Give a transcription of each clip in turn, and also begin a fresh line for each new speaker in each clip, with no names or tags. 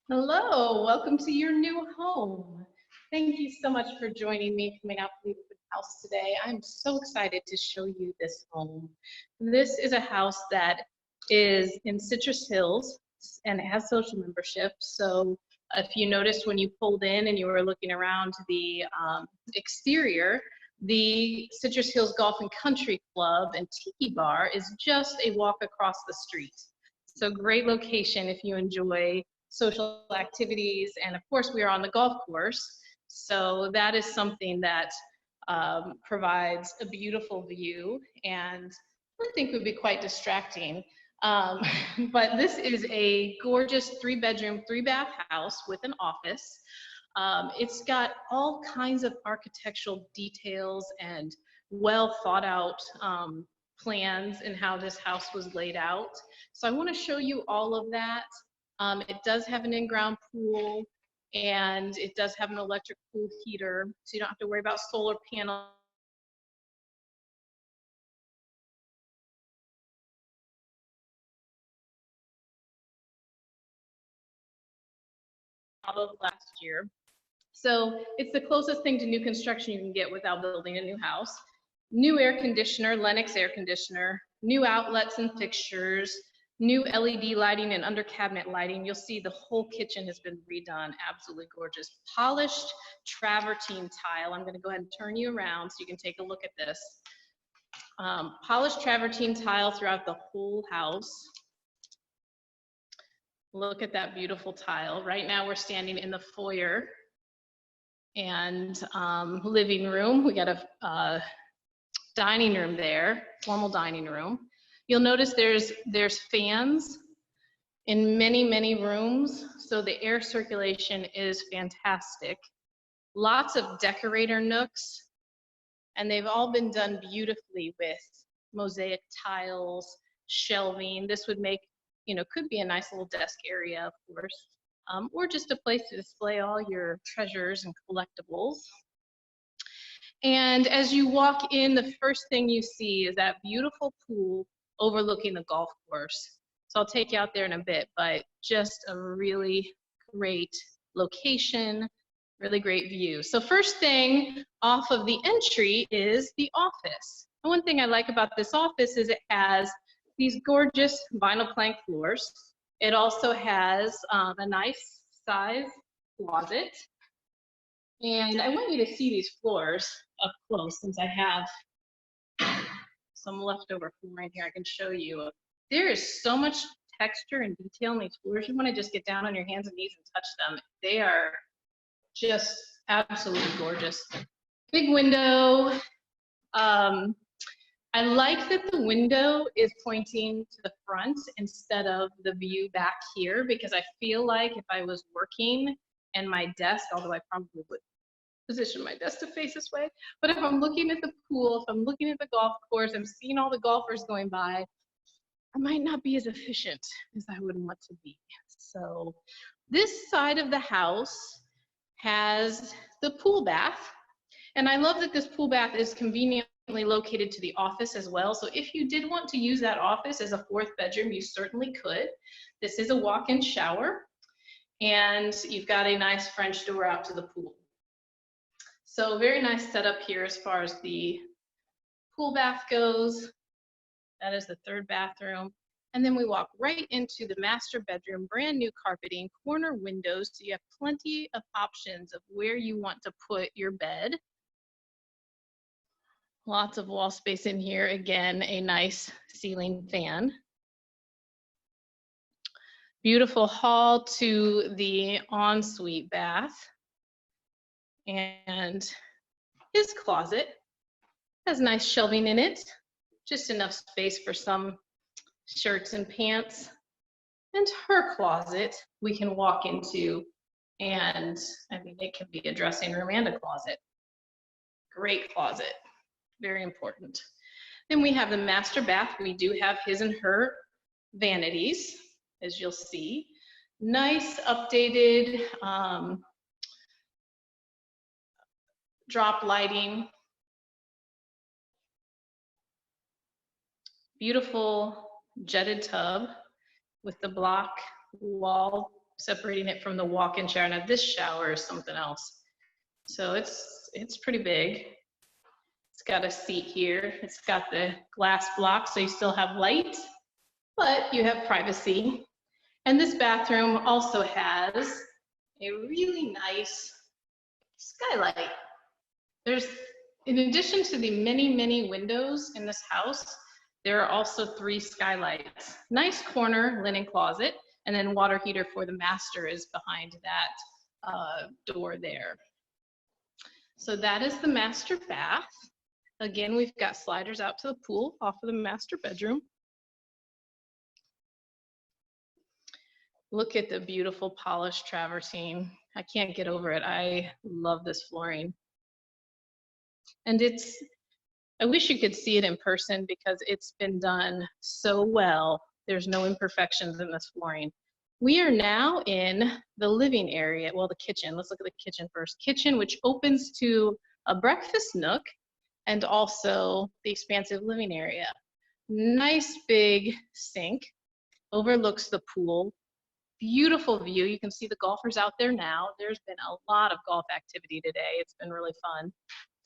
Hello, welcome to your new home. Thank you so much for joining me coming out to the open house today. I'm so excited to show you this home. This is a house that is in Citrus Hills and it has social membership. So if you noticed when you pulled in and you were looking around the exterior, the Citrus Hills Golf and Country Club and Tiki Bar is just a walk across the street. So great location if you enjoy social activities, and of course we are on the golf course, so that is something that provides a beautiful view and I think would be quite distracting. But this is a gorgeous 3-bedroom, 3-bath house with an office. It's got all kinds of architectural details and well thought out plans and how this house was laid out. So I want to show you all of that. It does have an in-ground pool and it does have an electric pool heater, so you don't have to worry about solar panels. Of last year. So it's the closest thing to new construction you can get without building a new house. New air conditioner, Lennox air conditioner, new outlets and fixtures, new LED lighting and under cabinet lighting. You'll see the whole kitchen has been redone, absolutely gorgeous. Polished travertine tile. I'm gonna go ahead and turn you around so you can take a look at this. Polished travertine tile throughout the whole house. Look at that beautiful tile. Right now we're standing in the foyer and living room. We got a dining room there, formal dining room. You'll notice there's fans in many rooms, so the air circulation is fantastic. Lots of decorator nooks, and they've all been done beautifully with mosaic tiles, shelving. This would make, could be a nice little desk area, of course, or just a place to display all your treasures and collectibles. And as you walk in, the first thing you see is that beautiful pool overlooking the golf course. So I'll take you out there in a bit, but just a really great location, really great view. So first thing off of the entry is the office. And one thing I like about this office is it has these gorgeous vinyl plank floors. It also has a nice size closet. And I want you to see these floors up close since I have some leftover flooring here I can show you. There is so much texture and detail in these floors. You want to just get down on your hands and knees and touch them. They are just absolutely gorgeous. Big window. I like that the window is pointing to the front instead of the view back here, because I feel like if I was working and my desk, although I probably would position my desk to face this way, but if I'm looking at the pool, if I'm looking at the golf course, I'm seeing all the golfers going by, I might not be as efficient as I would want to be. So this side of the house has the pool bath, and I love that this pool bath is conveniently located to the office as well. So if you did want to use that office as a 4th bedroom, you certainly could. This is a walk-in shower, and you've got a nice French door out to the pool. So very nice setup here as far as the pool bath goes. That is the 3rd bathroom. And then we walk right into the master bedroom, brand new carpeting, corner windows, so you have plenty of options of where you want to put your bed. Lots of wall space in here. Again, a nice ceiling fan. Beautiful hall to the ensuite bath. And his closet has nice shelving in it, just enough space for some shirts and pants. And her closet we can walk into, and I mean, it can be a dressing room and a closet. Great closet, very important. Then we have the master bath. We do have his and her vanities, as you'll see. Nice updated drop lighting. Beautiful jetted tub with the block wall separating it from the walk-in shower. Now this shower is something else. So it's pretty big. It's got a seat here. It's got the glass block, so you still have light, but you have privacy. And this bathroom also has a really nice skylight. There's, in addition to the many, many windows in this house, there are also 3 skylights. Nice corner linen closet, and then water heater for the master is behind that door there. So that is the master bath. Again, we've got sliders out to the pool off of the master bedroom. Look at the beautiful polished travertine. I can't get over it. I love this flooring. And I wish you could see it in person because it's been done so well. There's no imperfections in this flooring. We are now in the living area, well, the kitchen. Let's look at the kitchen first. Kitchen, which opens to a breakfast nook and also the expansive living area. Nice big sink, overlooks the pool. Beautiful view. You can see the golfers out there now. There's been a lot of golf activity today. It's been really fun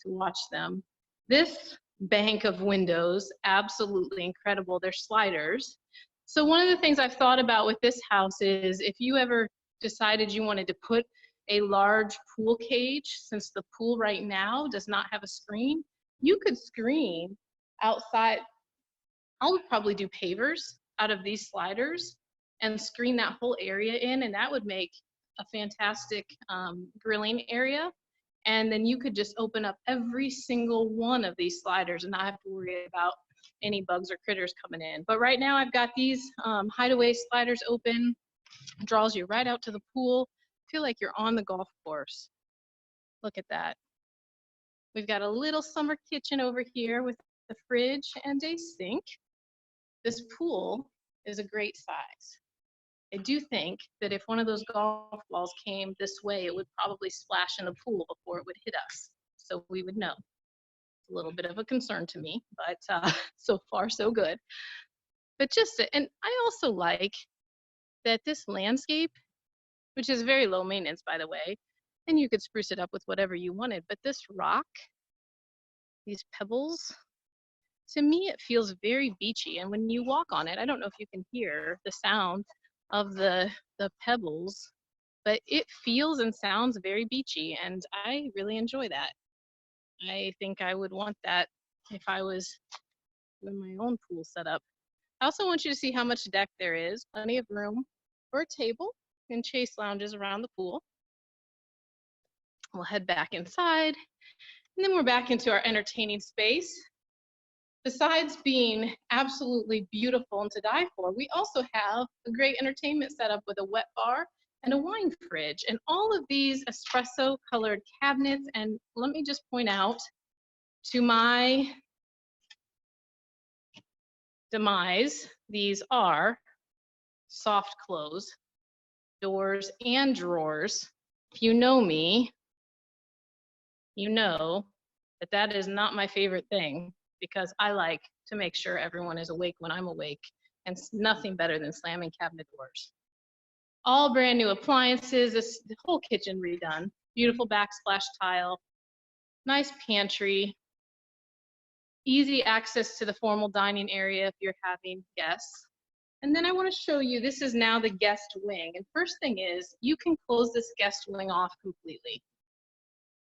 to watch them. This bank of windows, absolutely incredible. They're sliders. So one of the things I've thought about with this house is if you ever decided you wanted to put a large pool cage, since the pool right now does not have a screen, you could screen outside. I would probably do pavers out of these sliders and screen that whole area in, and that would make a fantastic grilling area. And then you could just open up every single one of these sliders and not have to worry about any bugs or critters coming in. But right now I've got these hideaway sliders open, draws you right out to the pool. Feel like you're on the golf course. Look at that. We've got a little summer kitchen over here with a fridge and a sink. This pool is a great size. I do think that if one of those golf balls came this way, it would probably splash in the pool before it would hit us. So we would know. It's a little bit of a concern to me, but so far so good. But and I also like that this landscape, which is very low maintenance, by the way, and you could spruce it up with whatever you wanted, but this rock, these pebbles, to me, it feels very beachy. And when you walk on it, I don't know if you can hear the sound of the pebbles, but it feels and sounds very beachy, and I really enjoy that. I think I would want that if I was in my own pool setup. I also want you to see how much deck there is. Plenty of room for a table and chase lounges around the pool. We'll head back inside, and then we're back into our entertaining space. Besides being absolutely beautiful and to die for, we also have a great entertainment setup with a wet bar and a wine fridge, and all of these espresso colored cabinets. And let me just point out, to my demise, these are soft close doors and drawers. If you know me, you know that that is not my favorite thing, because I like to make sure everyone is awake when I'm awake, and it's nothing better than slamming cabinet doors. All brand new appliances, the whole kitchen redone, beautiful backsplash tile, nice pantry, easy access to the formal dining area if you're having guests. And then I want to show you, this is now the guest wing. And first thing is, you can close this guest wing off completely.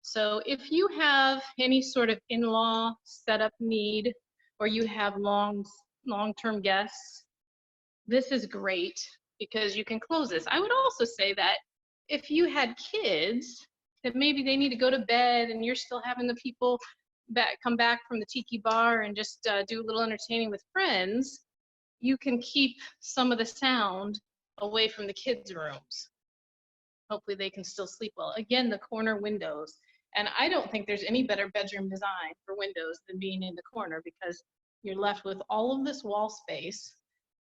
So if you have any sort of in-law setup need, or you have long-term guests, this is great because you can close this. I would also say that if you had kids that maybe they need to go to bed and you're still having the people come back from the tiki bar and just do a little entertaining with friends, you can keep some of the sound away from the kids' rooms. Hopefully they can still sleep well. Again, the corner windows. And I don't think there's any better bedroom design for windows than being in the corner, because you're left with all of this wall space.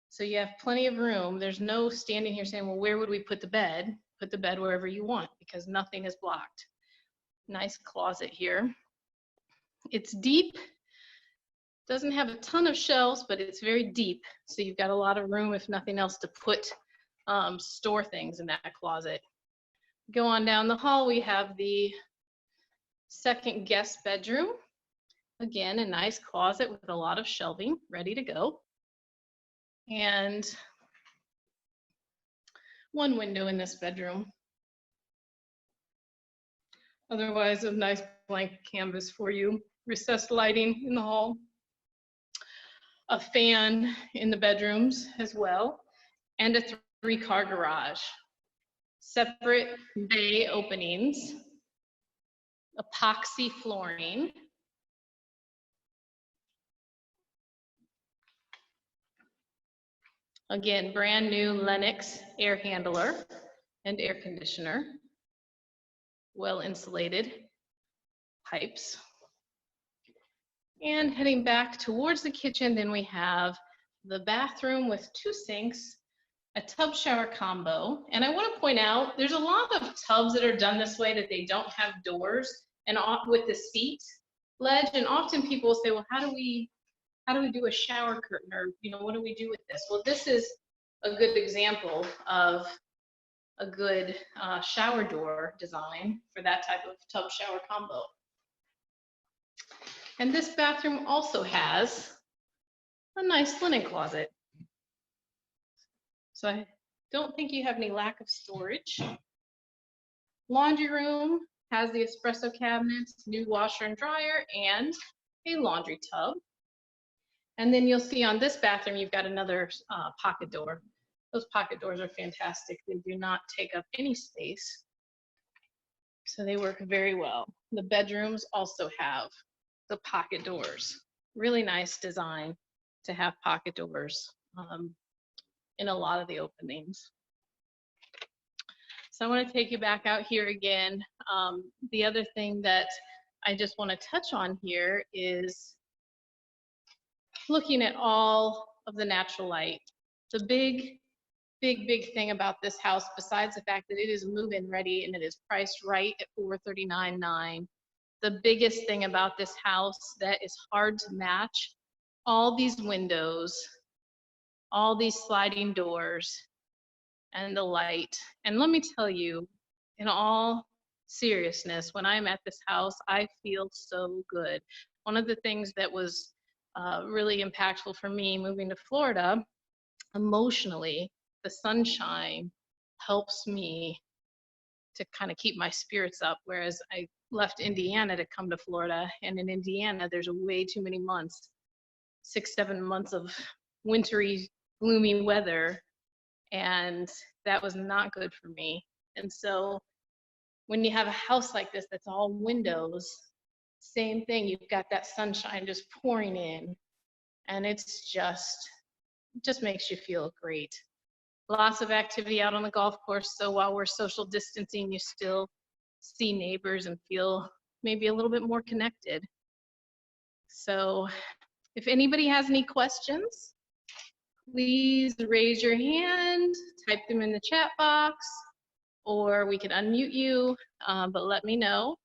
So you have plenty of room. There's no standing here saying, well, where would we put the bed? Put the bed wherever you want, because nothing is blocked. Nice closet here. It's deep. Doesn't have a ton of shelves, but it's very deep. So you've got a lot of room, if nothing else, to put store things in that closet. Go on down the hall, we have the second guest bedroom. Again, a nice closet with a lot of shelving ready to go. And one window in this bedroom. Otherwise, a nice blank canvas for you. Recessed lighting in the hall. A fan in the bedrooms as well. And a 3-car garage. Separate bay openings. Epoxy flooring. Again, brand new Lennox air handler and air conditioner. Well insulated pipes. And heading back towards the kitchen, then we have the bathroom with 2 sinks, a tub shower combo. And I want to point out, there's a lot of tubs that are done this way that they don't have doors and with the seat ledge. And often people say, well, how do we do a shower curtain, or what do we do with this? Well, this is a good example of a good shower door design for that type of tub shower combo. And this bathroom also has a nice linen closet. So I don't think you have any lack of storage. Laundry room has the espresso cabinets, new washer and dryer, and a laundry tub. And then you'll see on this bathroom, you've got another pocket door. Those pocket doors are fantastic. They do not take up any space. So they work very well. The bedrooms also have the pocket doors. Really nice design to have pocket doors in a lot of the openings. So I want to take you back out here again. The other thing that I just want to touch on here is looking at all of the natural light. The big thing about this house, besides the fact that it is move-in ready and it is priced right at $439,900, the biggest thing about this house that is hard to match, all these windows, all these sliding doors, and the light. And let me tell you, in all seriousness, when I'm at this house, I feel so good. One of the things that was really impactful for me moving to Florida, emotionally, the sunshine helps me to kind of keep my spirits up, whereas I left Indiana to come to Florida, and in Indiana there's way too many months, 6-7 months of wintry, gloomy weather, and that was not good for me. And so when you have a house like this that's all windows, same thing, you've got that sunshine just pouring in, and it's just makes you feel great. Lots of activity out on the golf course, so while we're social distancing, you still see neighbors and feel maybe a little bit more connected. So if anybody has any questions, please raise your hand, type them in the chat box, or we can unmute you, but let me know.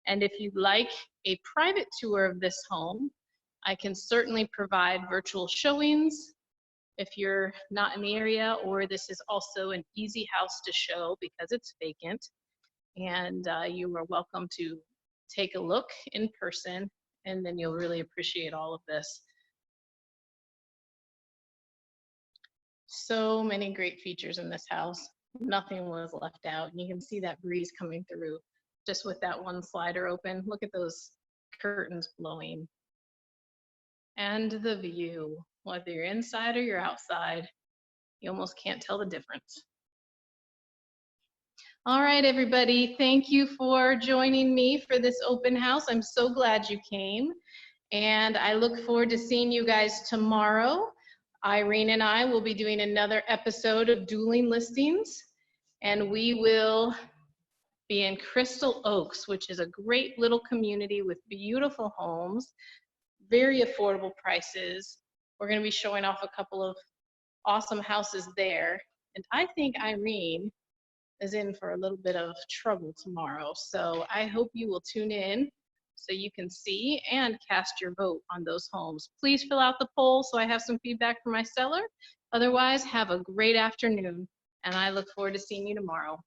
And if you'd like a private tour of this home, I can certainly provide virtual showings if you're not in the area, or this is also an easy house to show because it's vacant. And you are welcome to take a look in person, and then you'll really appreciate all of this. So many great features in this house. Nothing was left out. And you can see that breeze coming through just with that one slider open. Look at those curtains blowing. And the view, whether you're inside or you're outside, you almost can't tell the difference. All right, everybody, thank you for joining me for this open house. I'm so glad you came, and I look forward to seeing you guys tomorrow. Irene and I will be doing another episode of Dueling Listings, and we will be in Crystal Oaks, which is a great little community with beautiful homes, very affordable prices. We're going to be showing off a couple of awesome houses there, and I think Irene is in for a little bit of trouble tomorrow, so I hope you will tune in so you can see and cast your vote on those homes. Please fill out the poll so I have some feedback from my seller. Otherwise, have a great afternoon. and I look forward to seeing you tomorrow.